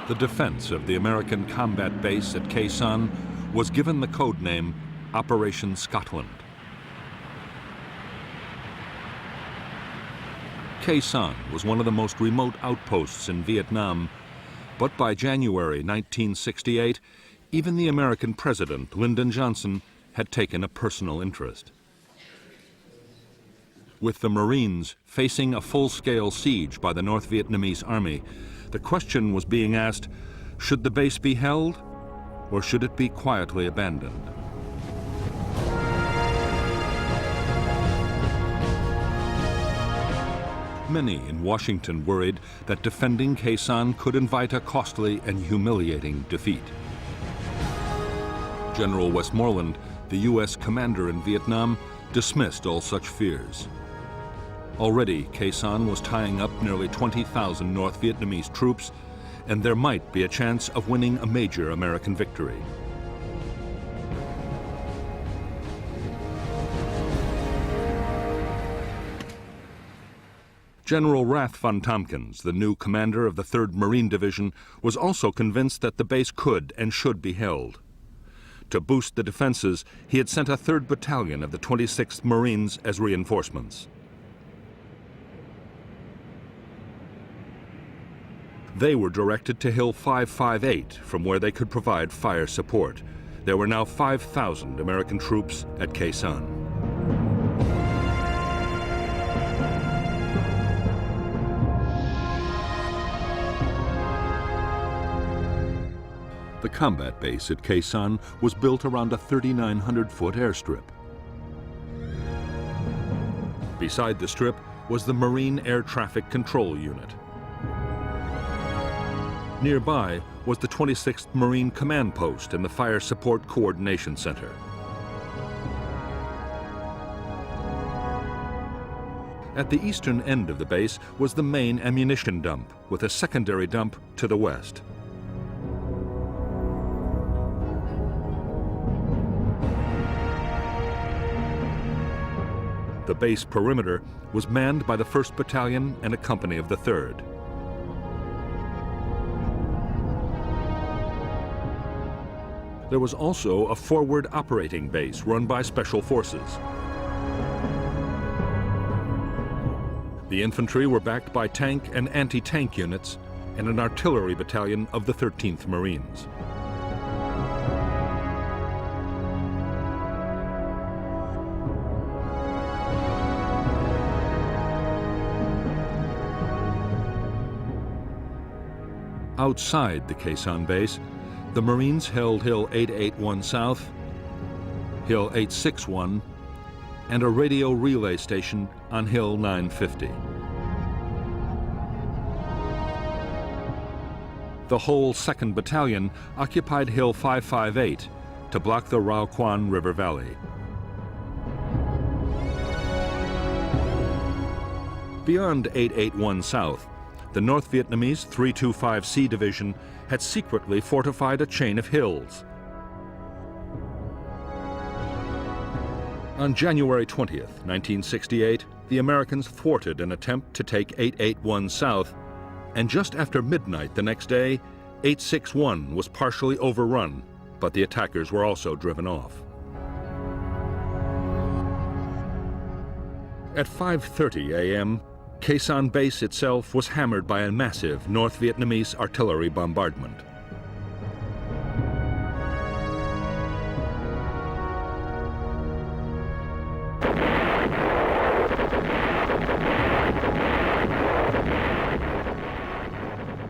The defense of the American combat base at Khe Sanh was given the code name Operation Scotland. Khe Sanh was one of the most remote outposts in Vietnam, but by January 1968, even the American president, Lyndon Johnson, had taken a personal interest. With the Marines facing a full-scale siege by the North Vietnamese army, the question was being asked, should the base be held or should it be quietly abandoned? Many in Washington worried that defending Khe Sanh could invite a costly and humiliating defeat. General Westmoreland, the U.S. commander in Vietnam, dismissed all such fears. Already, Khe Sanh was tying up nearly 20,000 North Vietnamese troops, and there might be a chance of winning a major American victory. General Rath von Tompkins, the new commander of the 3rd Marine Division, was also convinced that the base could and should be held. To boost the defenses, he had sent a 3rd Battalion of the 26th Marines as reinforcements. They were directed to Hill 558, from where they could provide fire support. There were now 5,000 American troops at Khe Sanh. The combat base at Khe Sanh was built around a 3,900-foot airstrip. Beside the strip was the Marine Air Traffic Control Unit. Nearby was the 26th Marine Command Post and the Fire Support Coordination Center. At the eastern end of the base was the main ammunition dump, with a secondary dump to the west. The base perimeter was manned by the 1st Battalion and a company of the 3rd. There was also a forward operating base run by Special Forces. The infantry were backed by tank and anti-tank units and an artillery battalion of the 13th Marines. Outside the Khe Sanh base, the Marines held Hill 881 South, Hill 861, and a radio relay station on Hill 950. The whole 2nd Battalion occupied Hill 558 to block the Rao Quan River Valley. Beyond 881 South, the North Vietnamese 325C Division had secretly fortified a chain of hills. On January 20th, 1968, the Americans thwarted an attempt to take 881 South, and just after midnight the next day, 861 was partially overrun, but the attackers were also driven off. At 5:30 a.m., Khe Sanh base itself was hammered by a massive North Vietnamese artillery bombardment.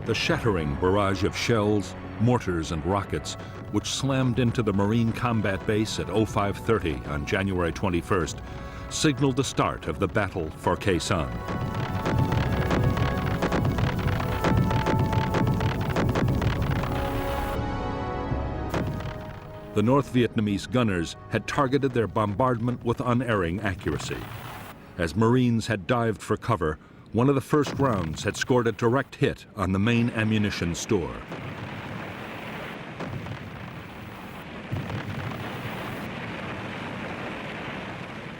The shattering barrage of shells, mortars, and rockets, which slammed into the Marine combat base at 0530 on January 21st, signaled the start of the battle for Khe Sanh. The North Vietnamese gunners had targeted their bombardment with unerring accuracy. As Marines had dived for cover, one of the first rounds had scored a direct hit on the main ammunition store.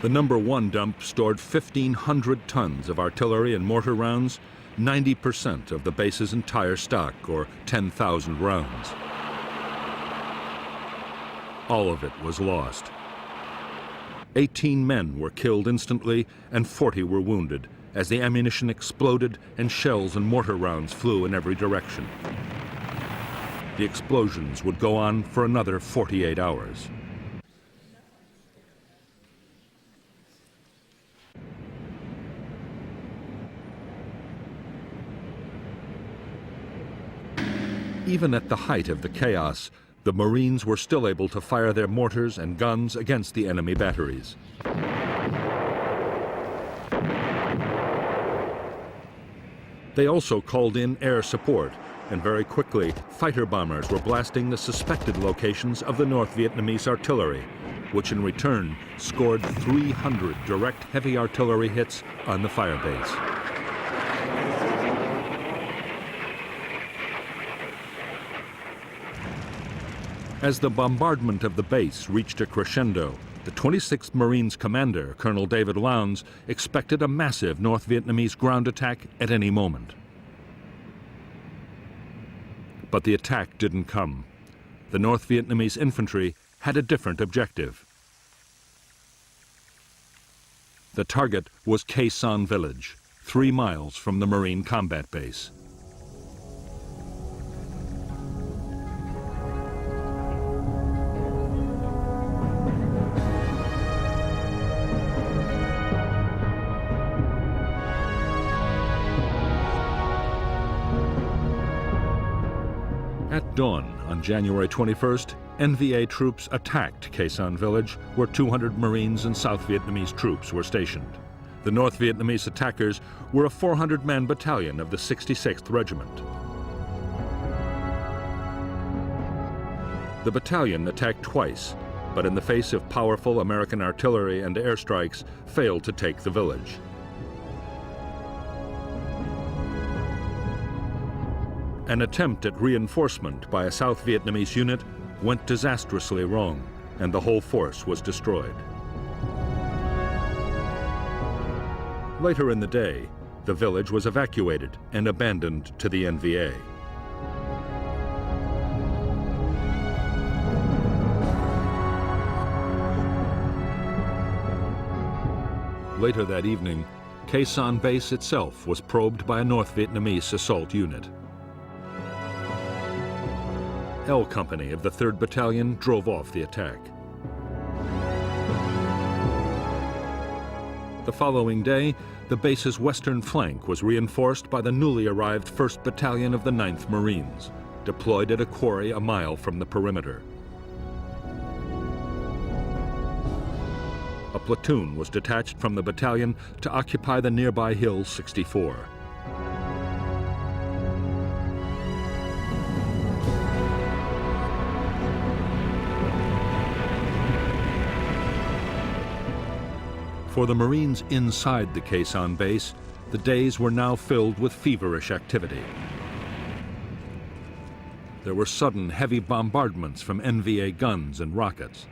The No. 1 dump stored 1,500 tons of artillery and mortar rounds 90% of the base's entire stock, or 10,000 rounds. All of it was lost. 18 men were killed instantly and 40 were wounded as the ammunition exploded and shells and mortar rounds flew in every direction. The explosions would go on for another 48 hours. Even at the height of the chaos, the Marines were still able to fire their mortars and guns against the enemy batteries. They also called in air support, and very quickly, fighter bombers were blasting the suspected locations of the North Vietnamese artillery, which in return scored 300 direct heavy artillery hits on the firebase. As the bombardment of the base reached a crescendo, the 26th Marines commander, Colonel David Lowndes, expected a massive North Vietnamese ground attack at any moment. But the attack didn't come. The North Vietnamese infantry had a different objective. The target was Khe Sanh village, 3 miles from the Marine combat base. At dawn on January 21st, NVA troops attacked Khe Sanh village, where 200 Marines and South Vietnamese troops were stationed. The North Vietnamese attackers were a 400-man battalion of the 66th Regiment. The battalion attacked twice, but in the face of powerful American artillery and airstrikes, failed to take the village. An attempt at reinforcement by a South Vietnamese unit went disastrously wrong, and the whole force was destroyed. Later in the day, the village was evacuated and abandoned to the NVA. Later that evening, Khe Sanh base itself was probed by a North Vietnamese assault unit. L Company of the 3rd Battalion drove off the attack. The following day, the base's western flank was reinforced by the newly arrived 1st Battalion of the 9th Marines, deployed at a quarry a mile from the perimeter. A platoon was detached from the battalion to occupy the nearby Hill 64. For the Marines inside the Khe Sanh base, the days were now filled with feverish activity. There were sudden heavy bombardments from NVA guns and rockets.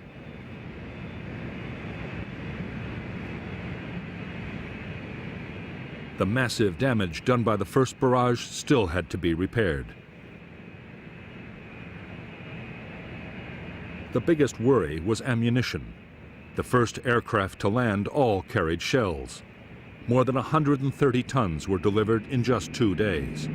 The massive damage done by the first barrage still had to be repaired. The biggest worry was ammunition. The first aircraft to land all carried shells. More than 130 tons were delivered in just 2 days.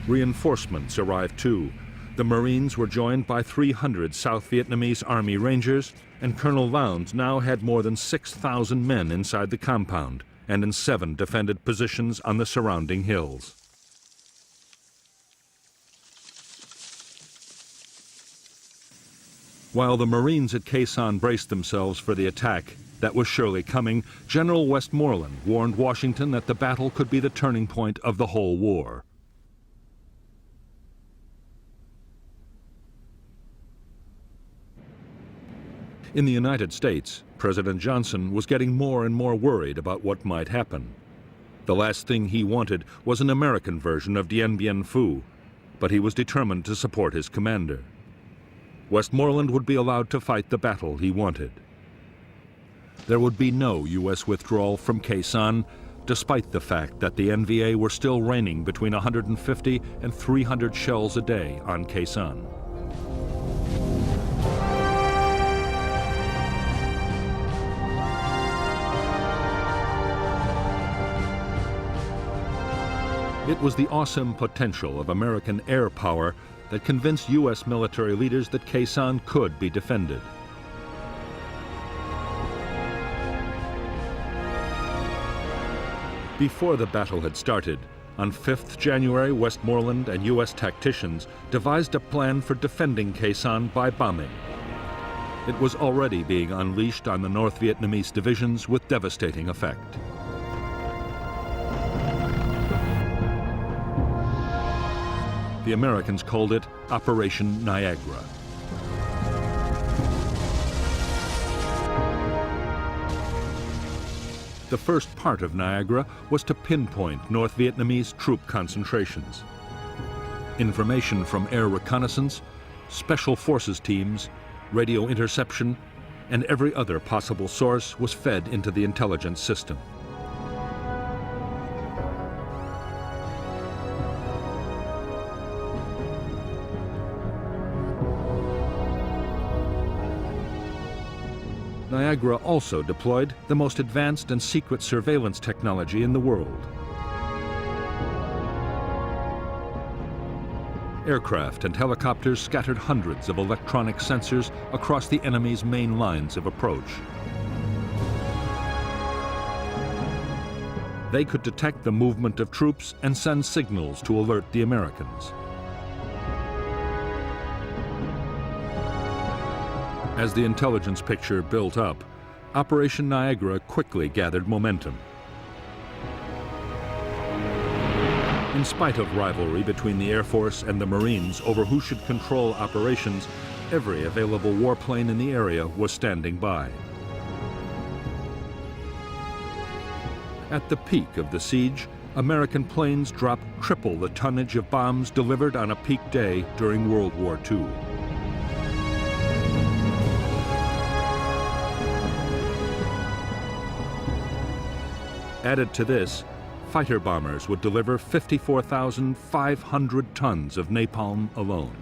Reinforcements arrived too. The Marines were joined by 300 South Vietnamese Army Rangers, and Colonel Lowndes now had more than 6,000 men inside the compound and in 7 defended positions on the surrounding hills. While the Marines at Khe Sanh braced themselves for the attack that was surely coming, General Westmoreland warned Washington that the battle could be the turning point of the whole war. In the United States, President Johnson was getting more and more worried about what might happen. The last thing he wanted was an American version of Dien Bien Phu, but he was determined to support his commander. Westmoreland would be allowed to fight the battle he wanted. There would be no U.S. withdrawal from Khe Sanh, despite the fact that the NVA were still raining between 150 and 300 shells a day on Khe Sanh. It was the awesome potential of American air power that convinced U.S. military leaders that Khe Sanh could be defended. Before the battle had started, on 5th January, Westmoreland and U.S. tacticians devised a plan for defending Khe Sanh by bombing. It was already being unleashed on the North Vietnamese divisions with devastating effect. The Americans called it Operation Niagara. The first part of Niagara was to pinpoint North Vietnamese troop concentrations. Information from air reconnaissance, special forces teams, radio interception, and every other possible source was fed into the intelligence system. Niagara also deployed the most advanced and secret surveillance technology in the world. Aircraft and helicopters scattered hundreds of electronic sensors across the enemy's main lines of approach. They could detect the movement of troops and send signals to alert the Americans. As the intelligence picture built up, Operation Niagara quickly gathered momentum. In spite of rivalry between the Air Force and the Marines over who should control operations, every available warplane in the area was standing by. At the peak of the siege, American planes dropped triple the tonnage of bombs delivered on a peak day during World War II. Added to this, fighter bombers would deliver 54,500 tons of napalm alone.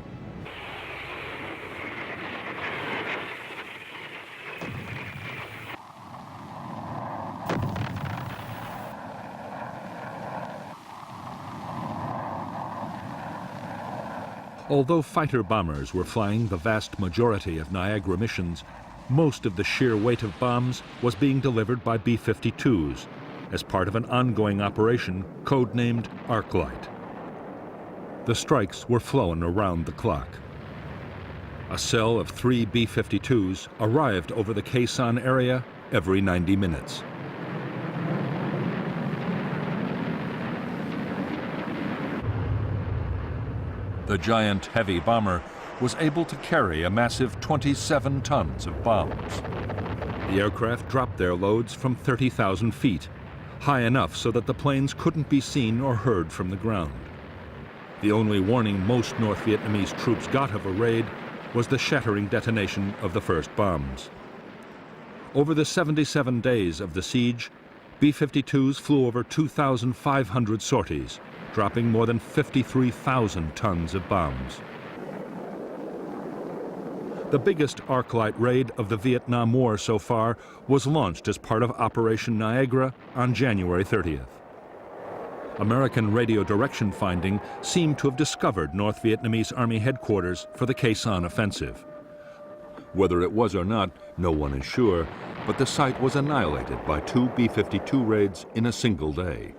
Although fighter bombers were flying the vast majority of Niagara missions, most of the sheer weight of bombs was being delivered by B-52s, as part of an ongoing operation codenamed Arclight. The strikes were flown around the clock. A cell of 3 B-52s arrived over the Khe Sanh area every 90 minutes. The giant heavy bomber was able to carry a massive 27 tons of bombs. The aircraft dropped their loads from 30,000 feet, high enough so that the planes couldn't be seen or heard from the ground. The only warning most North Vietnamese troops got of a raid was the shattering detonation of the first bombs. Over the 77 days of the siege, B-52s flew over 2,500 sorties, dropping more than 53,000 tons of bombs. The biggest Arclight raid of the Vietnam War so far was launched as part of Operation Niagara on January 30th. American radio direction finding seemed to have discovered North Vietnamese Army headquarters for the Khe Sanh offensive. Whether it was or not, no one is sure, but the site was annihilated by 2 B-52 raids in a single day.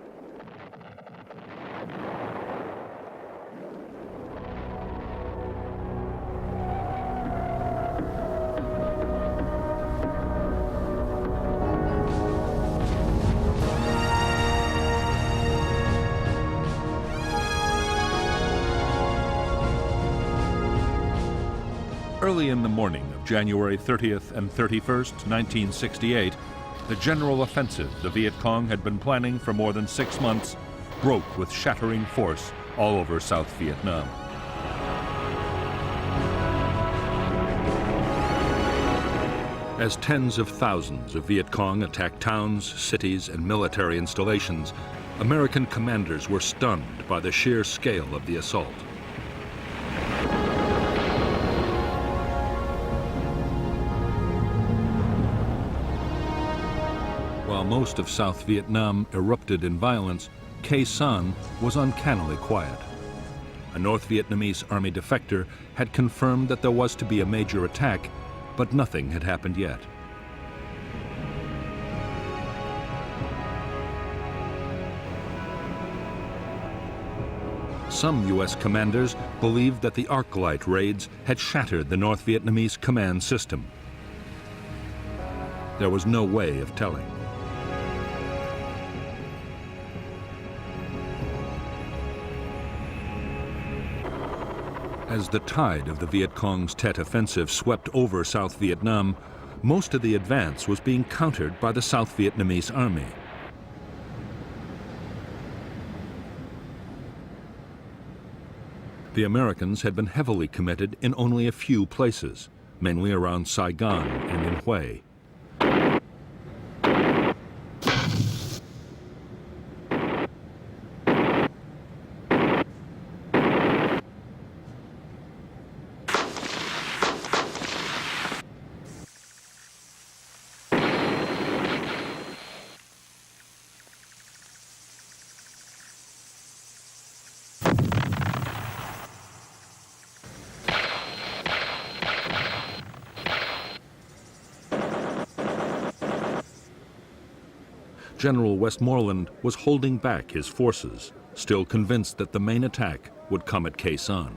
Early in the morning of January 30th and 31st, 1968, the general offensive the Viet Cong had been planning for more than 6 months broke with shattering force all over South Vietnam. As tens of thousands of Viet Cong attacked towns, cities, and military installations, American commanders were stunned by the sheer scale of the assault. While most of South Vietnam erupted in violence, Khe Sanh was uncannily quiet. A North Vietnamese army defector had confirmed that there was to be a major attack, but nothing had happened yet. Some U.S. commanders believed that the arc light raids had shattered the North Vietnamese command system. There was no way of telling. As the tide of the Viet Cong's Tet Offensive swept over South Vietnam, most of the advance was being countered by the South Vietnamese army. The Americans had been heavily committed in only a few places, mainly around Saigon and in Hue. General Westmoreland was holding back his forces, still convinced that the main attack would come at Khe Sanh.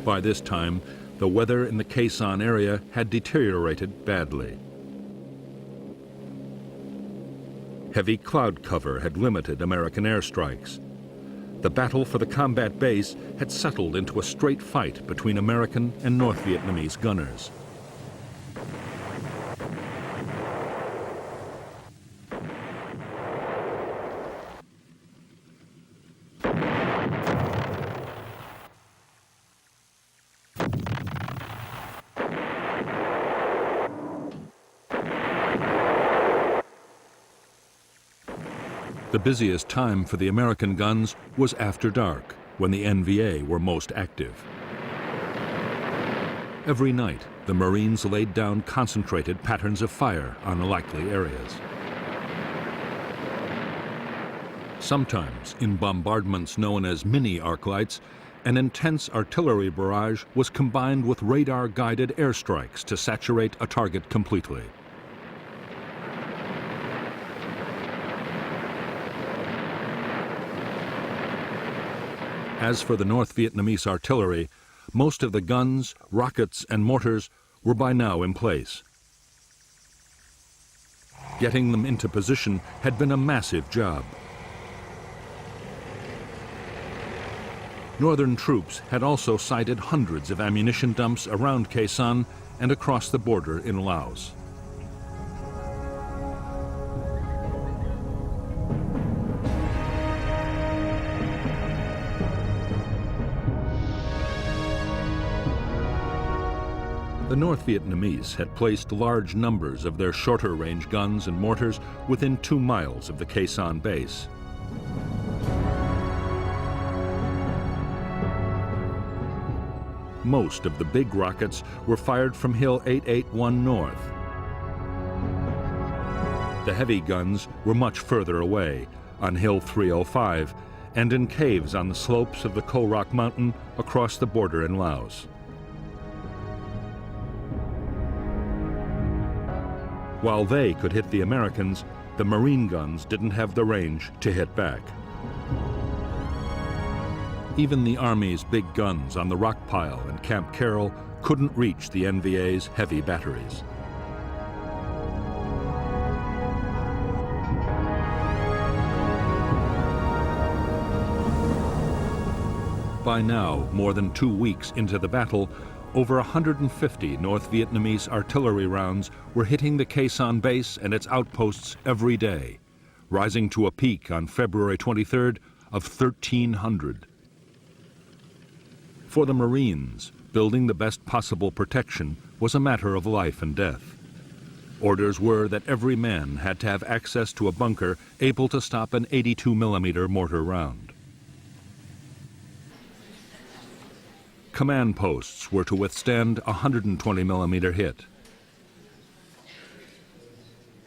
By this time, the weather in the Khe Sanh area had deteriorated badly. Heavy cloud cover had limited American airstrikes. The battle for the combat base had settled into a straight fight between American and North Vietnamese gunners. The busiest time for the American guns was after dark, when the NVA were most active. Every night, the Marines laid down concentrated patterns of fire on likely areas. Sometimes, in bombardments known as mini-arc lights, an intense artillery barrage was combined with radar-guided airstrikes to saturate a target completely. As for the North Vietnamese artillery, most of the guns, rockets, and mortars were by now in place. Getting them into position had been a massive job. Northern troops had also sighted hundreds of ammunition dumps around Khe Sanh and across the border in Laos. The North Vietnamese had placed large numbers of their shorter-range guns and mortars within 2 miles of the Khe Sanh base. Most of the big rockets were fired from Hill 881 north. The heavy guns were much further away, on Hill 305, and in caves on the slopes of the Ko Rock Mountain across the border in Laos. While they could hit the Americans, the Marine guns didn't have the range to hit back. Even the Army's big guns on the Rock Pile and Camp Carroll couldn't reach the NVA's heavy batteries. By now, more than 2 weeks into the battle, over 150 North Vietnamese artillery rounds were hitting the Khe Sanh base and its outposts every day, rising to a peak on February 23rd of 1,300. For the Marines, Building the best possible protection was a matter of life and death. Orders were that every man had to have access to a bunker able to stop an 82mm mortar round. Command posts were to withstand a 120mm hit.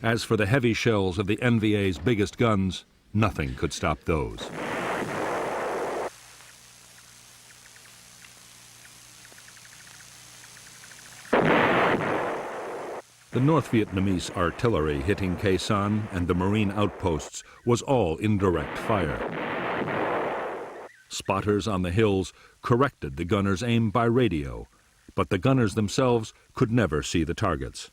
As for the heavy shells of the NVA's biggest guns, nothing could stop those. The North Vietnamese artillery hitting Khe Sanh and the Marine outposts was all indirect fire. Spotters on the hills corrected the gunners' aim by radio, but the gunners themselves could never see the targets.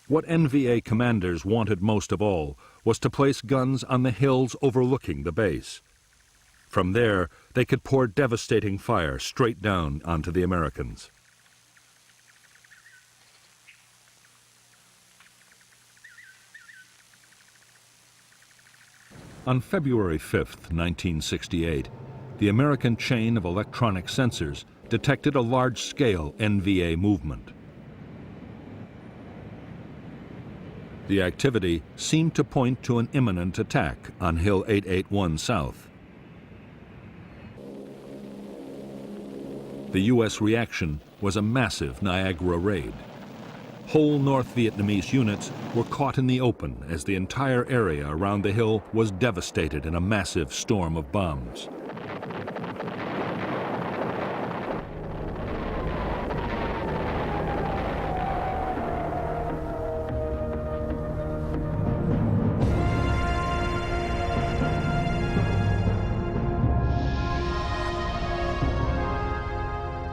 What NVA commanders wanted most of all was to place guns on the hills overlooking the base. From there, they could pour devastating fire straight down onto the Americans. On February 5, 1968, the American chain of electronic sensors detected a large-scale NVA movement. The activity seemed to point to an imminent attack on Hill 881 South. The U.S. reaction was a massive Niagara raid. Whole North Vietnamese units were caught in the open as the entire area around the hill was devastated in a massive storm of bombs.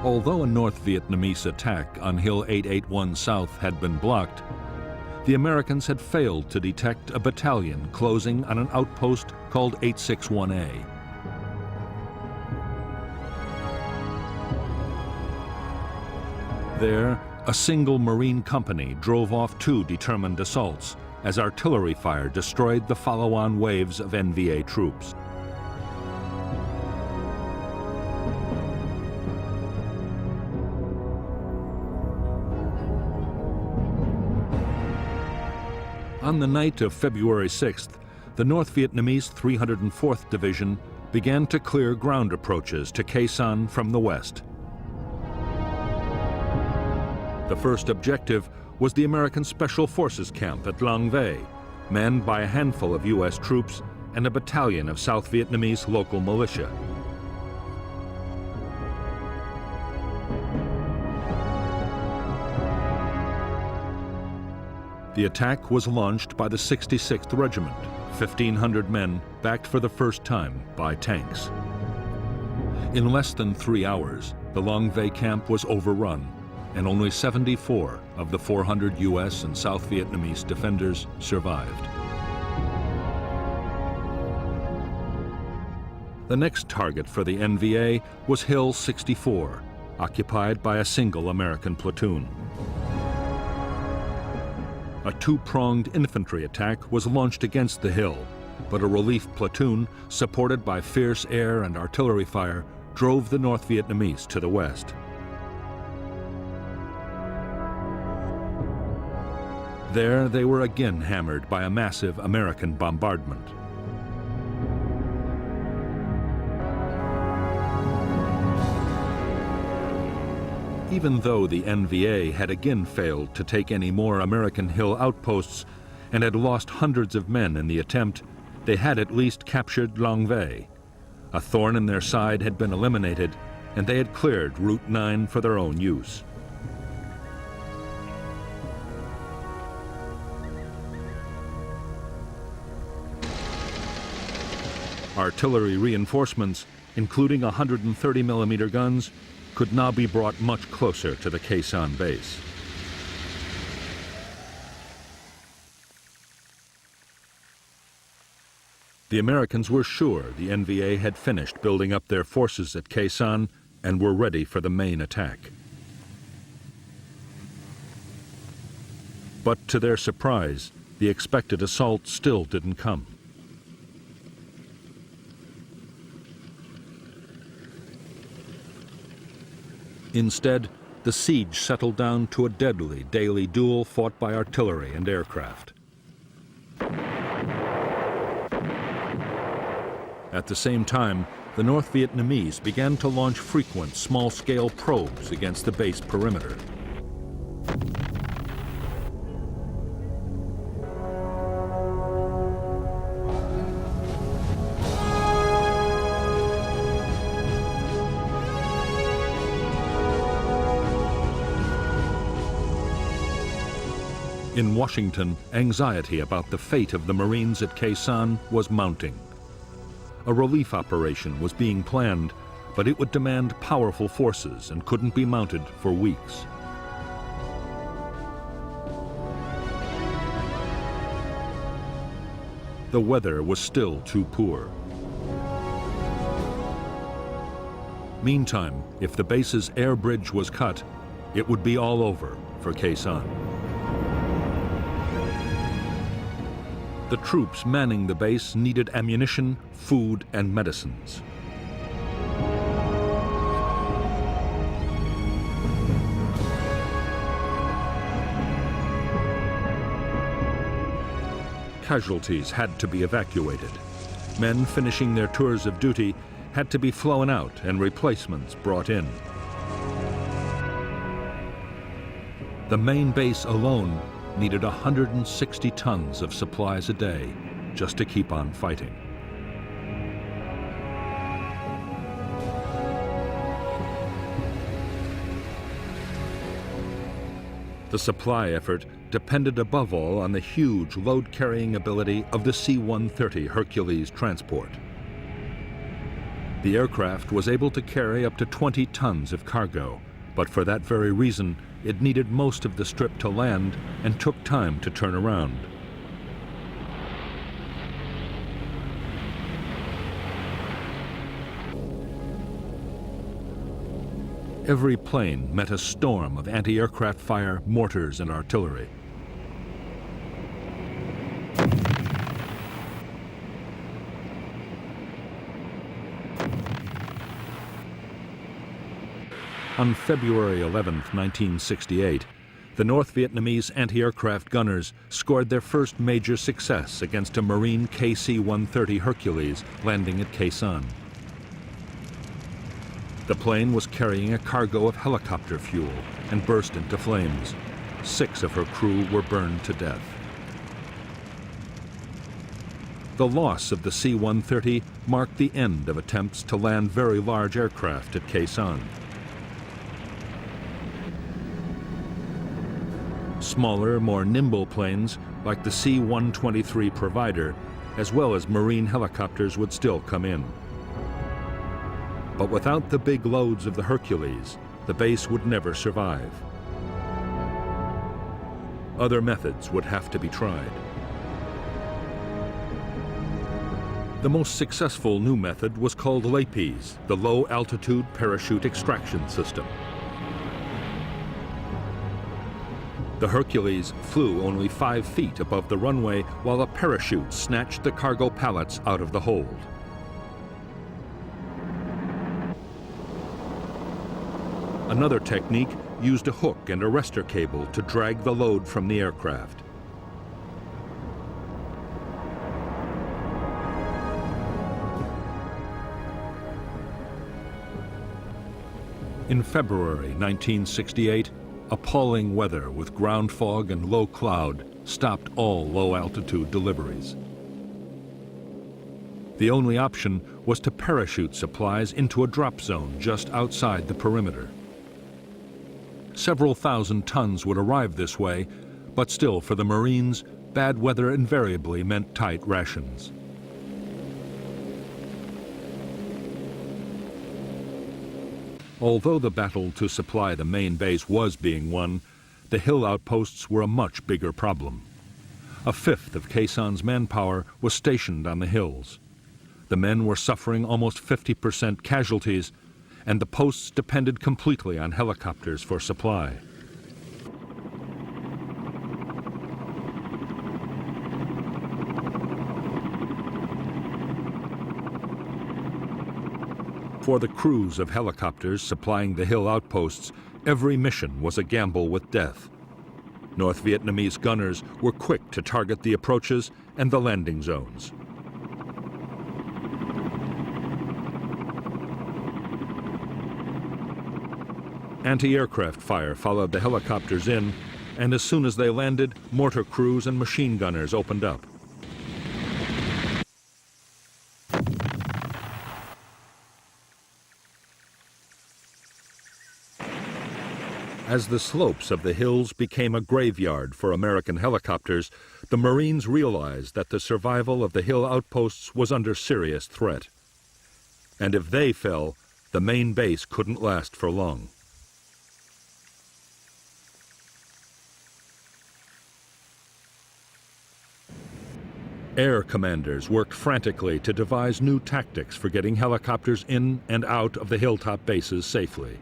Although a North Vietnamese attack on Hill 881 South had been blocked, the Americans had failed to detect a battalion closing on an outpost called 861A. There, a single Marine company drove off two determined assaults as artillery fire destroyed the follow-on waves of NVA troops. On the night of February 6th, the North Vietnamese 304th Division began to clear ground approaches to Khe Sanh from the west. The first objective was the American Special Forces camp at Long Vây, manned by a handful of U.S. troops and a battalion of South Vietnamese local militia. The attack was launched by the 66th Regiment, 1,500 men backed for the first time by tanks. In less than 3 hours, the Long Vây camp was overrun, and only 74 of the 400 U.S. and South Vietnamese defenders survived. The next target for the NVA was Hill 64, occupied by a single American platoon. A two-pronged infantry attack was launched against the hill, but a relief platoon, supported by fierce air and artillery fire, drove the North Vietnamese to the west. There, they were again hammered by a massive American bombardment. Even though the NVA had again failed to take any more American hill outposts and had lost hundreds of men in the attempt, they had at least captured Long Vây. A thorn in their side had been eliminated, and they had cleared Route 9 for their own use. Artillery reinforcements, including 130mm guns, could now be brought much closer to the Khe Sanh base. The Americans were sure the NVA had finished building up their forces at Khe Sanh and were ready for the main attack. But to their surprise, the expected assault still didn't come. Instead, the siege settled down to a deadly daily duel fought by artillery and aircraft. At the same time, the North Vietnamese began to launch frequent small-scale probes against the base perimeter. In Washington, anxiety about the fate of the Marines at Khe Sanh was mounting. A relief operation was being planned, but it would demand powerful forces and couldn't be mounted for weeks. The weather was still too poor. Meantime, if the base's air bridge was cut, it would be all over for Khe Sanh. The troops manning the base needed ammunition, food, and medicines. Casualties had to be evacuated. Men finishing their tours of duty had to be flown out and replacements brought in. The main base alone needed 160 tons of supplies a day just to keep on fighting. The supply effort depended above all on the huge load-carrying ability of the C-130 Hercules transport. The aircraft was able to carry up to 20 tons of cargo, but for that very reason, it needed most of the strip to land and took time to turn around. Every plane met a storm of anti-aircraft fire, mortars, and artillery. On February 11, 1968, the North Vietnamese anti-aircraft gunners scored their first major success against a Marine KC-130 Hercules landing at Khe Sanh. The plane was carrying a cargo of helicopter fuel and burst into flames. 6 of her crew were burned to death. The loss of the C-130 marked the end of attempts to land very large aircraft at Khe Sanh. Smaller, more nimble planes, like the C-123 Provider, as well as Marine helicopters would still come in. But without the big loads of the Hercules, the base would never survive. Other methods would have to be tried. The most successful new method was called LAPES, the Low-Altitude Parachute Extraction System. The Hercules flew only 5 feet above the runway while a parachute snatched the cargo pallets out of the hold. Another technique used a hook and arrestor cable to drag the load from the aircraft. In February 1968, appalling weather with ground fog and low cloud stopped all low-altitude deliveries. The only option was to parachute supplies into a drop zone just outside the perimeter. Several thousand tons would arrive this way, but still for the Marines, bad weather invariably meant tight rations. Although the battle to supply the main base was being won, the hill outposts were a much bigger problem. 1/5 of Khe Sanh's manpower was stationed on the hills. The men were suffering almost 50% casualties, and the posts depended completely on helicopters for supply. For the crews of helicopters supplying the hill outposts, every mission was a gamble with death. North Vietnamese gunners were quick to target the approaches and the landing zones. Anti-aircraft fire followed the helicopters in, and as soon as they landed, mortar crews and machine gunners opened up. As the slopes of the hills became a graveyard for American helicopters, the Marines realized that the survival of the hill outposts was under serious threat. And if they fell, the main base couldn't last for long. Air commanders worked frantically to devise new tactics for getting helicopters in and out of the hilltop bases safely.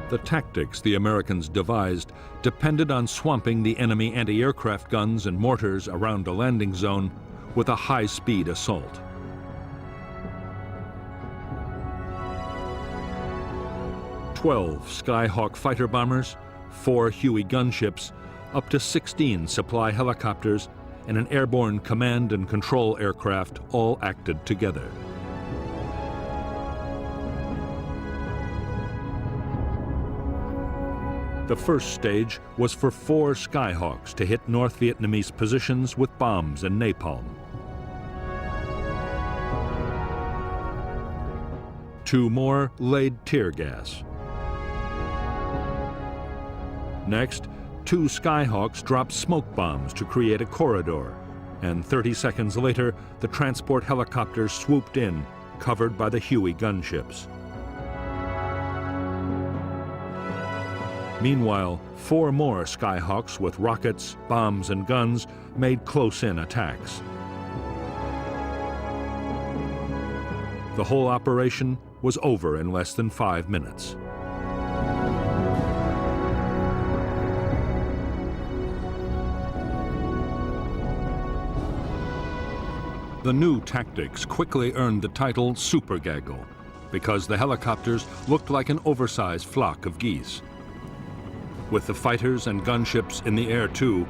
The tactics the Americans devised depended on swamping the enemy anti-aircraft guns and mortars around a landing zone with a high-speed assault. "12 Skyhawk fighter bombers, 4 Huey gunships, up to 16 supply helicopters, and an airborne command and control aircraft all acted together. The first stage was for 4 Skyhawks to hit North Vietnamese positions with bombs and napalm. 2 more laid tear gas. Next, 2 Skyhawks dropped smoke bombs to create a corridor, and 30 seconds later, the transport helicopters swooped in, covered by the Huey gunships. Meanwhile, 4 more Skyhawks with rockets, bombs, and guns made close-in attacks. The whole operation was over in less than 5 minutes. The new tactics quickly earned the title Super Gaggle, because the helicopters looked like an oversized flock of geese. With the fighters and gunships in the air too,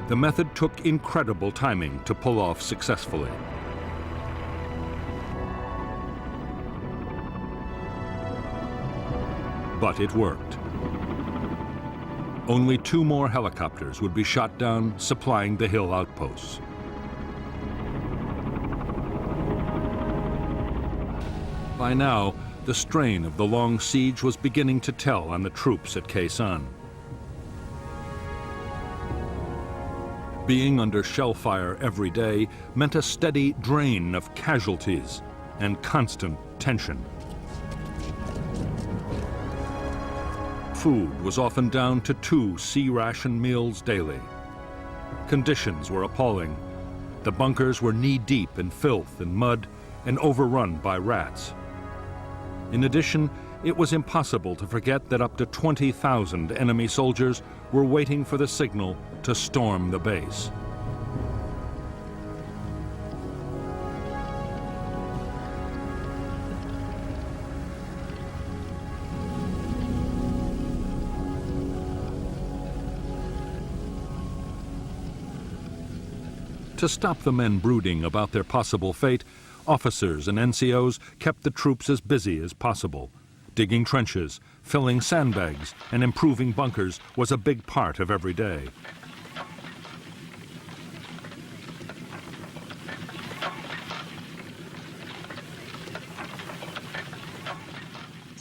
the method took incredible timing to pull off successfully. But it worked. Only 2 more helicopters would be shot down, supplying the hill outposts. By now, the strain of the long siege was beginning to tell on the troops at Khe Sanh. Being under shell fire every day meant a steady drain of casualties and constant tension. Food was often down to 2 C-ration meals daily. Conditions were appalling. The bunkers were knee-deep in filth and mud and overrun by rats. In addition, it was impossible to forget that up to 20,000 enemy soldiers were waiting for the signal to storm the base. To stop the men brooding about their possible fate, officers and NCOs kept the troops as busy as possible. Digging trenches, filling sandbags, and improving bunkers was a big part of every day.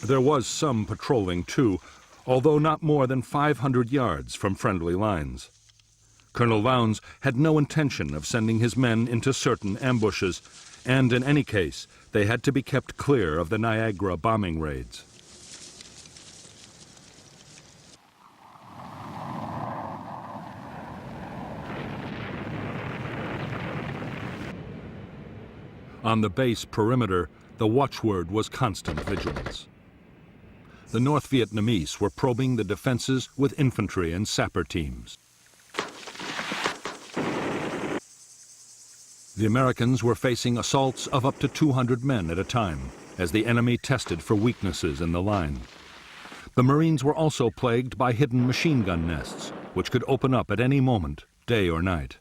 There was some patrolling too, although not more than 500 yards from friendly lines. Colonel Lowndes had no intention of sending his men into certain ambushes, and in any case, they had to be kept clear of the Niagara bombing raids. On the base perimeter, the watchword was constant vigilance. The North Vietnamese were probing the defenses with infantry and sapper teams. The Americans were facing assaults of up to 200 men at a time as the enemy tested for weaknesses in the line. The Marines were also plagued by hidden machine gun nests, which could open up at any moment, day or night.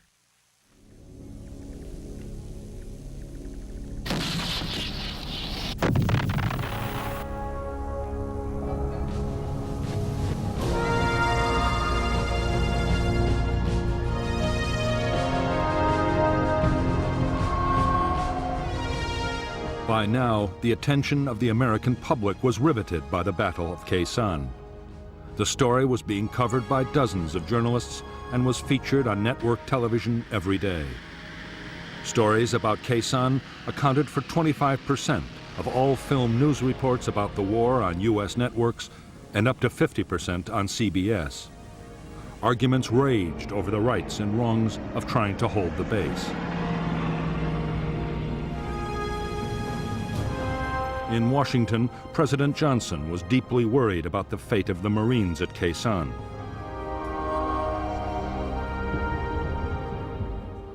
By now, the attention of the American public was riveted by the Battle of Khe Sanh. The story was being covered by dozens of journalists and was featured on network television every day. Stories about Khe Sanh accounted for 25% of all film news reports about the war on U.S. networks and up to 50% on CBS. Arguments raged over the rights and wrongs of trying to hold the base. In Washington, President Johnson was deeply worried about the fate of the Marines at Khe Sanh.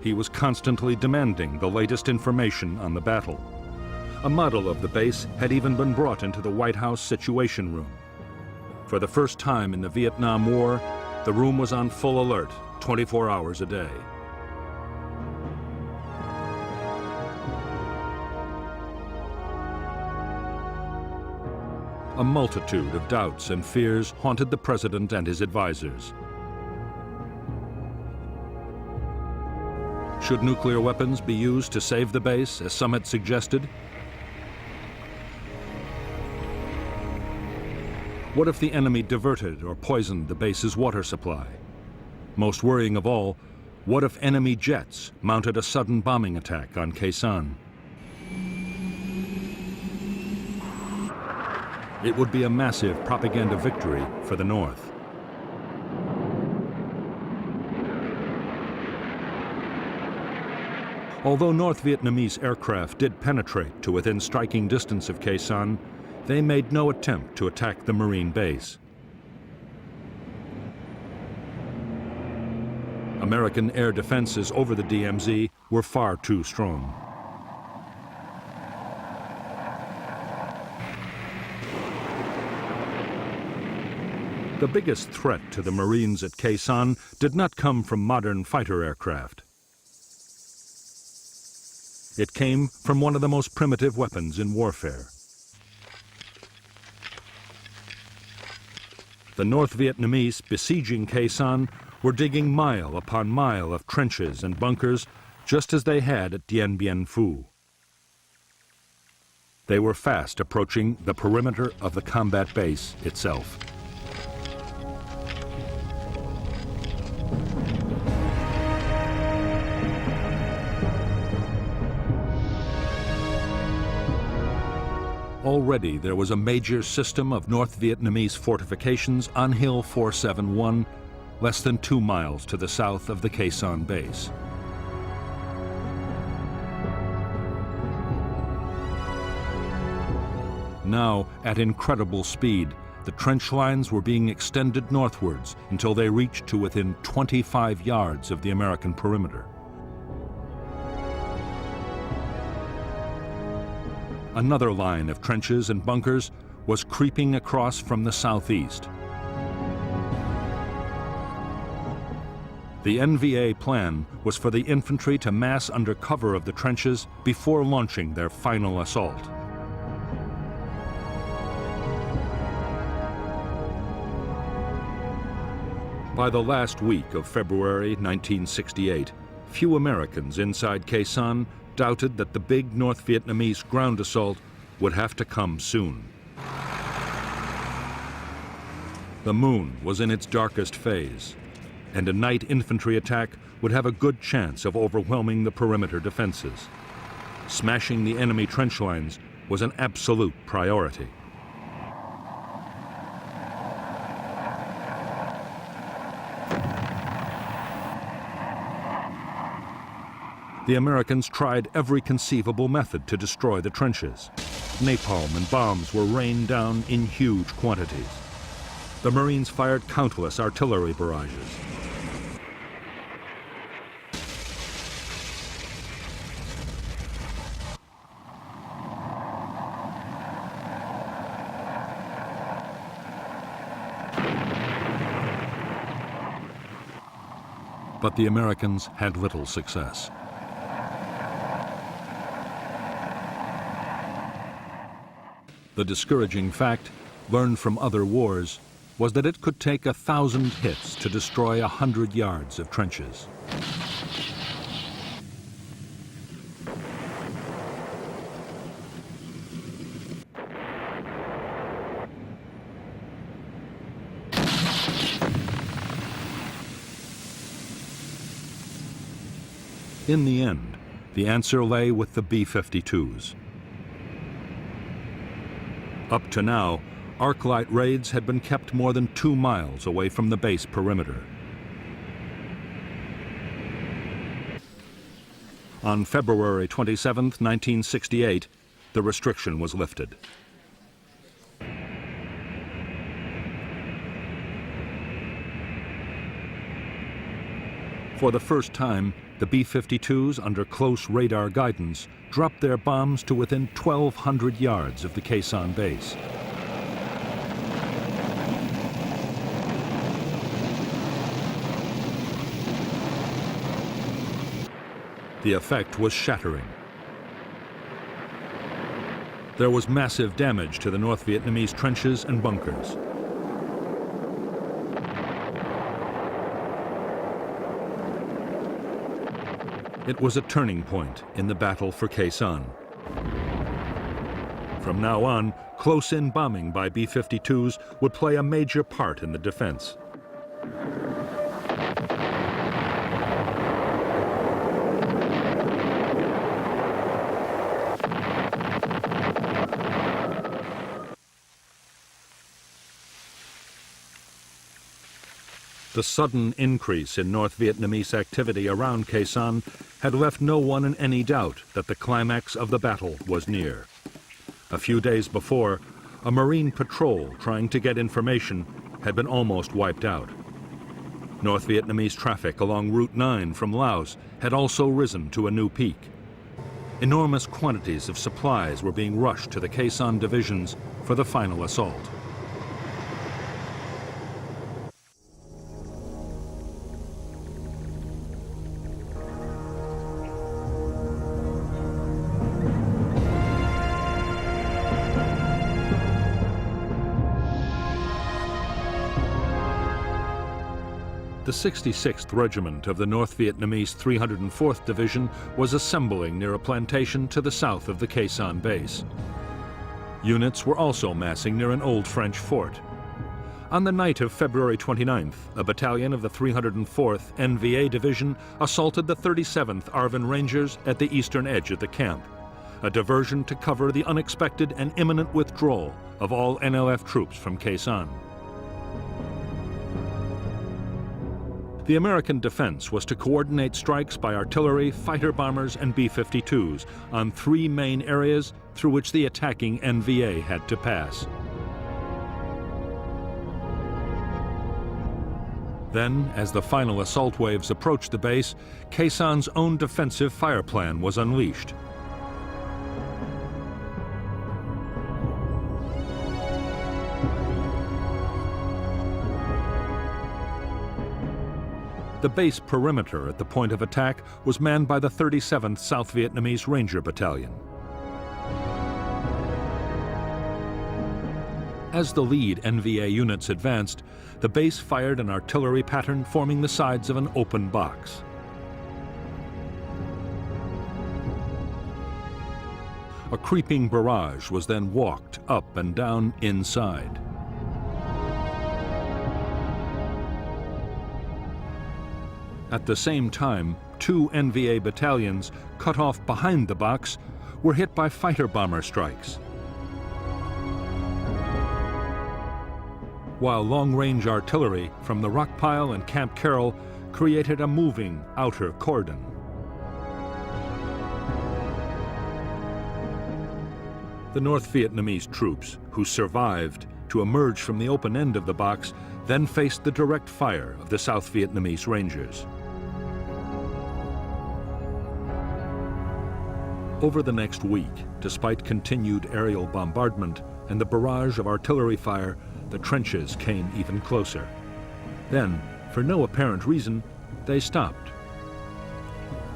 He was constantly demanding the latest information on the battle. A model of the base had even been brought into the White House Situation Room. For the first time in the Vietnam War, the room was on full alert, 24 hours a day. A multitude of doubts and fears haunted the president and his advisors. Should nuclear weapons be used to save the base, as some had suggested? What if the enemy diverted or poisoned the base's water supply? Most worrying of all, what if enemy jets mounted a sudden bombing attack on Khe Sanh? It would be a massive propaganda victory for the North. Although North Vietnamese aircraft did penetrate to within striking distance of Khe Sanh, they made no attempt to attack the Marine base. American air defenses over the DMZ were far too strong. The biggest threat to the Marines at Khe Sanh did not come from modern fighter aircraft. It came from one of the most primitive weapons in warfare. The North Vietnamese besieging Khe Sanh were digging mile upon mile of trenches and bunkers, just as they had at Dien Bien Phu. They were fast approaching the perimeter of the combat base itself. Already there was a major system of North Vietnamese fortifications on Hill 471, less than 2 miles to the south of the Khe Sanh base. Now, at incredible speed, the trench lines were being extended northwards until they reached to within 25 yards of the American perimeter. Another line of trenches and bunkers was creeping across from the southeast. The NVA plan was for the infantry to mass under cover of the trenches before launching their final assault. By the last week of February 1968, few Americans inside Khe Sanh doubted that the big North Vietnamese ground assault would have to come soon. The moon was in its darkest phase, and a night infantry attack would have a good chance of overwhelming the perimeter defenses. Smashing the enemy trench lines was an absolute priority. The Americans tried every conceivable method to destroy the trenches. napalm and bombs were rained down in huge quantities. The Marines fired countless artillery barrages. But the Americans had little success. The discouraging fact, learned from other wars, was that it could take 1,000 hits to destroy 100 yards of trenches. In the end, the answer lay with the B-52s. Up to now, arc-light raids had been kept more than 2 miles away from the base perimeter. On February 27, 1968, the restriction was lifted. For the first time, the B-52s, under close radar guidance, dropped their bombs to within 1,200 yards of the Khe Sanh base. The effect was shattering. There was massive damage to the North Vietnamese trenches and bunkers. It was a turning point in the battle for Khe Sanh. From now on, close-in bombing by B-52s would play a major part in the defense. The sudden increase in North Vietnamese activity around Khe Sanh had left no one in any doubt that the climax of the battle was near. A few days before, a Marine patrol trying to get information had been almost wiped out. North Vietnamese traffic along Route 9 from Laos had also risen to a new peak. Enormous quantities of supplies were being rushed to the Khe Sanh divisions for the final assault. The 66th Regiment of the North Vietnamese 304th Division was assembling near a plantation to the south of the Khe Sanh base. Units were also massing near an old French fort. On the night of February 29th, a battalion of the 304th NVA Division assaulted the 37th ARVN Rangers at the eastern edge of the camp, a diversion to cover the unexpected and imminent withdrawal of all NLF troops from Khe Sanh. The American defense was to coordinate strikes by artillery, fighter bombers, and B-52s on 3 main areas through which the attacking NVA had to pass. Then, as the final assault waves approached the base, Khe Sanh's own defensive fire plan was unleashed. The base perimeter at the point of attack was manned by the 37th South Vietnamese Ranger Battalion. As the lead NVA units advanced, the base fired an artillery pattern forming the sides of an open box. A creeping barrage was then walked up and down inside. At the same time, 2 NVA battalions, cut off behind the box, were hit by fighter bomber strikes. While long-range artillery from the Rockpile and Camp Carroll created a moving outer cordon. The The North Vietnamese troops, who survived to emerge from the open end of the box, then faced the direct fire of the South Vietnamese Rangers. Over the next week, despite continued aerial bombardment and the barrage of artillery fire, the trenches came even closer. Then, for no apparent reason, they stopped.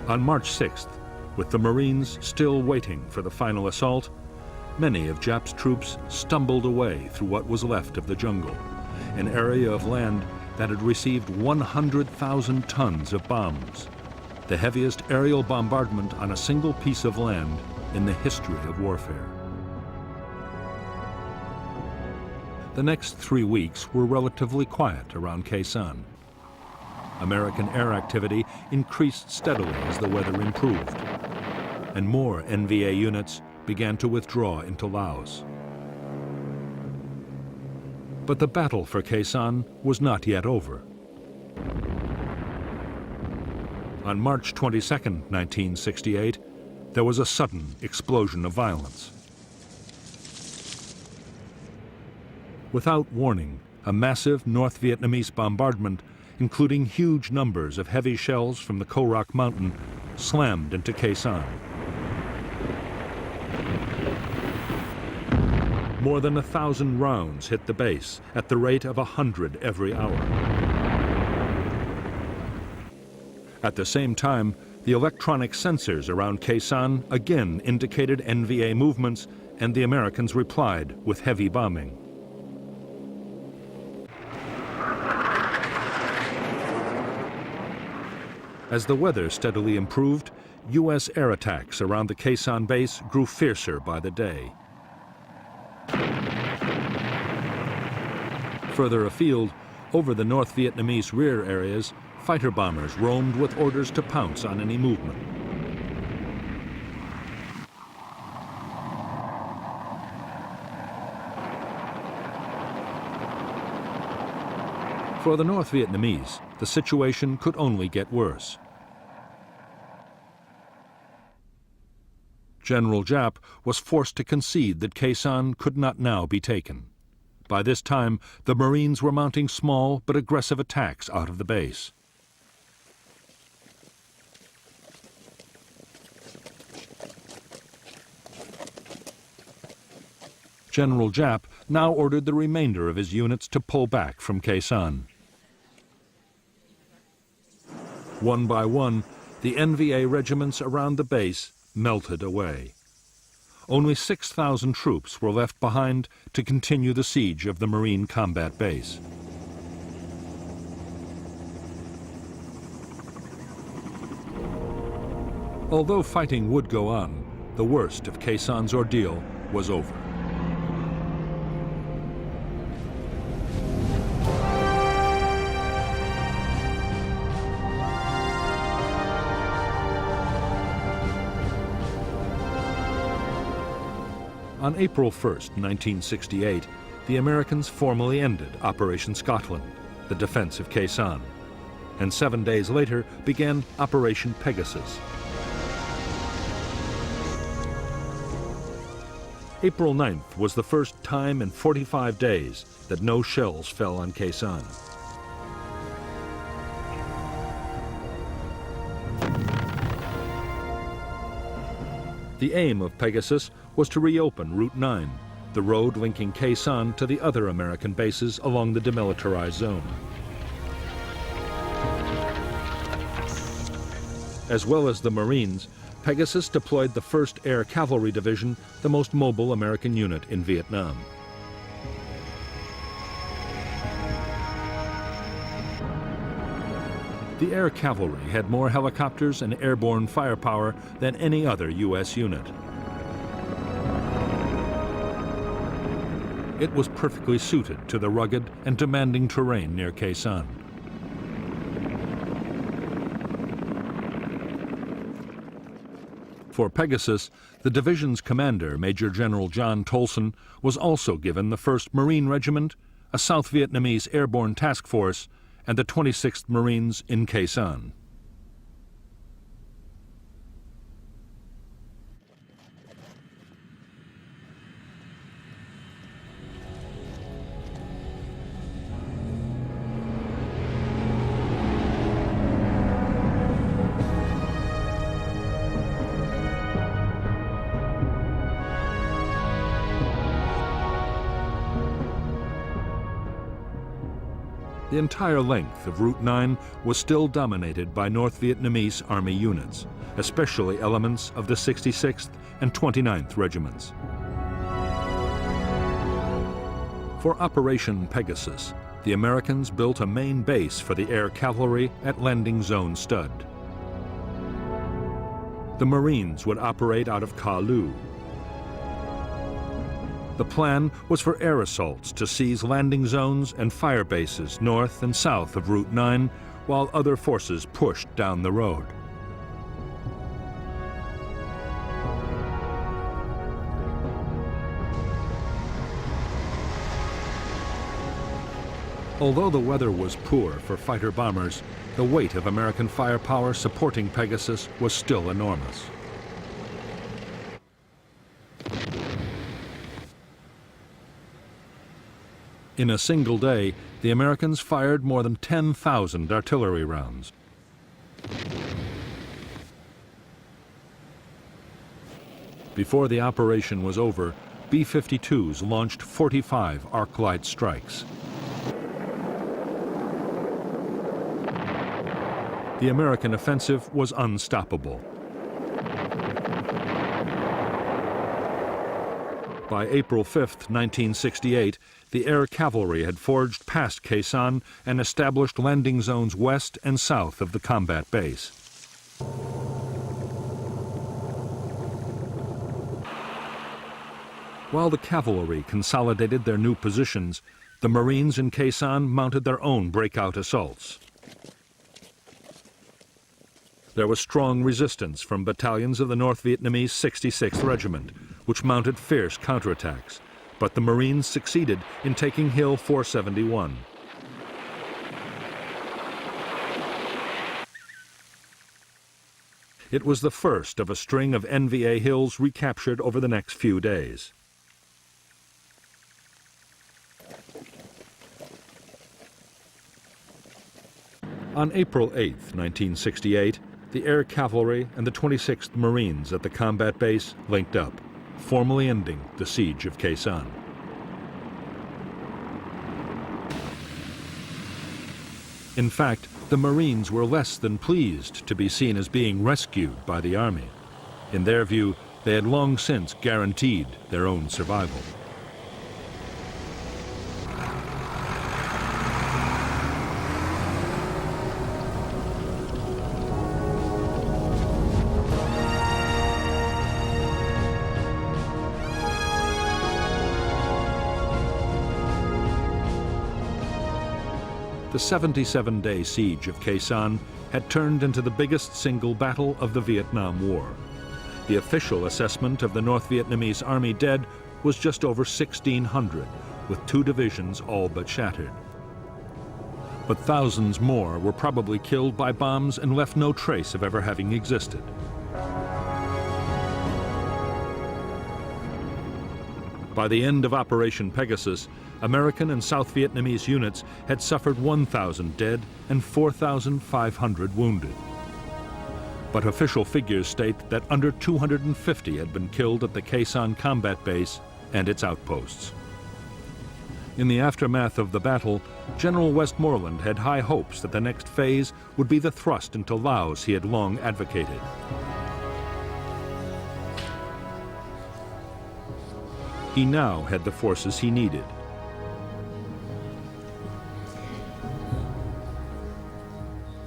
On March 6th, with the Marines still waiting for the final assault, many of Jap's troops stumbled away through what was left of the jungle, an area of land that had received 100,000 tons of bombs, the heaviest aerial bombardment on a single piece of land in the history of warfare. The next 3 weeks were relatively quiet around Khe Sanh. American air activity increased steadily as the weather improved, and more NVA units began to withdraw into Laos. But the battle for Khe Sanh was not yet over. On March 22, 1968, there was a sudden explosion of violence. Without warning, a massive North Vietnamese bombardment, including huge numbers of heavy shells from the Ko Rock Mountain, slammed into Khe Sanh. More than 1,000 rounds hit the base at the rate of 100 every hour. At the same time, the electronic sensors around Khe Sanh again indicated NVA movements, and the Americans replied with heavy bombing. As the weather steadily improved, U.S. air attacks around the Khe Sanh base grew fiercer by the day. Further afield, over the North Vietnamese rear areas, fighter bombers roamed with orders to pounce on any movement. For the North Vietnamese, the situation could only get worse. General Giap was forced to concede that Khe Sanh could not now be taken. By this time, the Marines were mounting small but aggressive attacks out of the base. General Giap now ordered the remainder of his units to pull back from Khe Sanh. One by one, the NVA regiments around the base melted away. Only 6,000 troops were left behind to continue the siege of the Marine combat base. Although fighting would go on, the worst of Khe Sanh's ordeal was over. On April 1, 1968, the Americans formally ended Operation Scotland, the defense of Khe Sanh, and 7 days later began Operation Pegasus. April 9th was the first time in 45 days that no shells fell on Khe Sanh. The aim of Pegasus was to reopen Route 9, the road linking Khe Sanh to the other American bases along the demilitarized zone. As well as the Marines, Pegasus deployed the 1st Air Cavalry Division, the most mobile American unit in Vietnam. The Air Cavalry had more helicopters and airborne firepower than any other U.S. unit. It was perfectly suited to the rugged and demanding terrain near Khe Sanh. For Pegasus, the division's commander, Major General John Tolson, was also given the 1st Marine Regiment, a South Vietnamese airborne task force, and the 26th Marines in Khe Sanh. The entire length of Route 9 was still dominated by North Vietnamese Army units, especially elements of the 66th and 29th Regiments. For Operation Pegasus, the Americans built a main base for the air cavalry at Landing Zone Stud. The Marines would operate out of Ka Lu. The plan was for air assaults to seize landing zones and fire bases north and south of Route 9, while other forces pushed down the road. Although the weather was poor for fighter bombers, the weight of American firepower supporting Pegasus was still enormous. In a single day, the Americans fired more than 10,000 artillery rounds. Before the operation was over, B-52s launched 45 arc-light strikes. The American offensive was unstoppable. By April 5, 1968, the air cavalry had forged past Khe Sanh and established landing zones west and south of the combat base. While the cavalry consolidated their new positions, the Marines in Khe Sanh mounted their own breakout assaults. There was strong resistance from battalions of the North Vietnamese 66th Regiment, which mounted fierce counterattacks, but the Marines succeeded in taking Hill 471. It was the first of a string of NVA hills recaptured over the next few days. On April 8, 1968, the air cavalry and the 26th Marines at the combat base linked up, formally ending the siege of Khe Sanh. In fact, the Marines were less than pleased to be seen as being rescued by the Army. In their view, they had long since guaranteed their own survival. The 77-day siege of Khe Sanh had turned into the biggest single battle of the Vietnam War. The official assessment of the North Vietnamese Army dead was just over 1,600, with 2 divisions all but shattered. But thousands more were probably killed by bombs and left no trace of ever having existed. By the end of Operation Pegasus, American and South Vietnamese units had suffered 1,000 dead and 4,500 wounded. But official figures state that under 250 had been killed at the Khe Sanh combat base and its outposts. In the aftermath of the battle, General Westmoreland had high hopes that the next phase would be the thrust into Laos he had long advocated. He now had the forces he needed.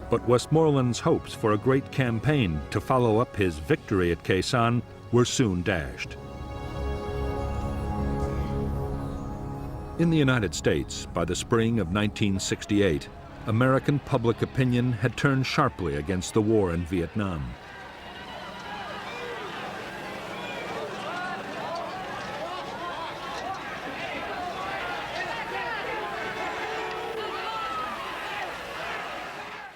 But Westmoreland's hopes for a great campaign to follow up his victory at Khe Sanh were soon dashed. In the United States, by the spring of 1968, American public opinion had turned sharply against the war in Vietnam.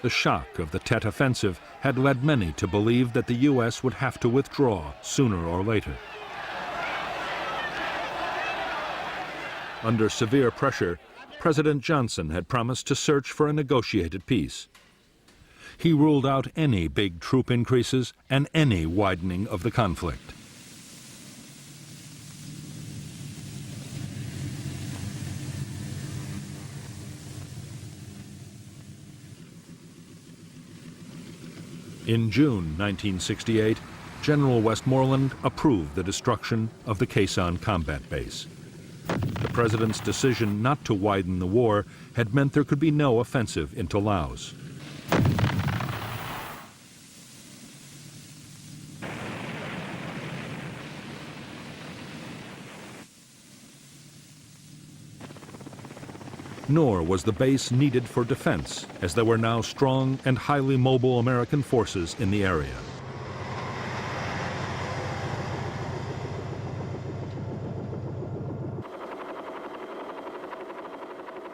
The shock of the Tet Offensive had led many to believe that the U.S. would have to withdraw sooner or later. Under severe pressure, President Johnson had promised to search for a negotiated peace. He ruled out any big troop increases and any widening of the conflict. In June 1968, General Westmoreland approved the destruction of the Khe Sanh combat base. The president's decision not to widen the war had meant there could be no offensive into Laos. Nor was the base needed for defense, as there were now strong and highly mobile American forces in the area.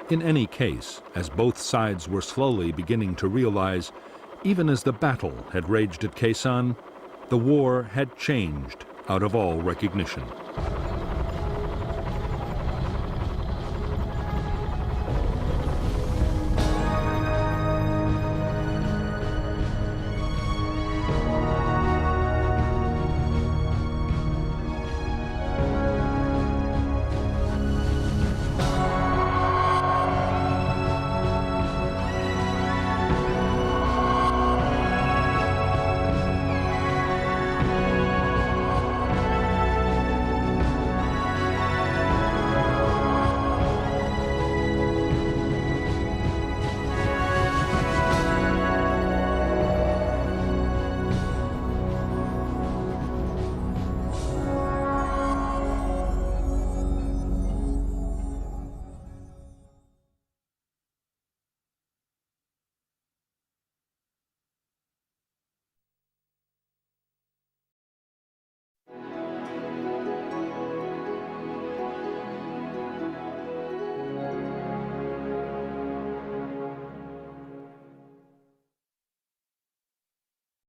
In any case, as both sides were slowly beginning to realize, even as the battle had raged at Khe Sanh, the war had changed out of all recognition.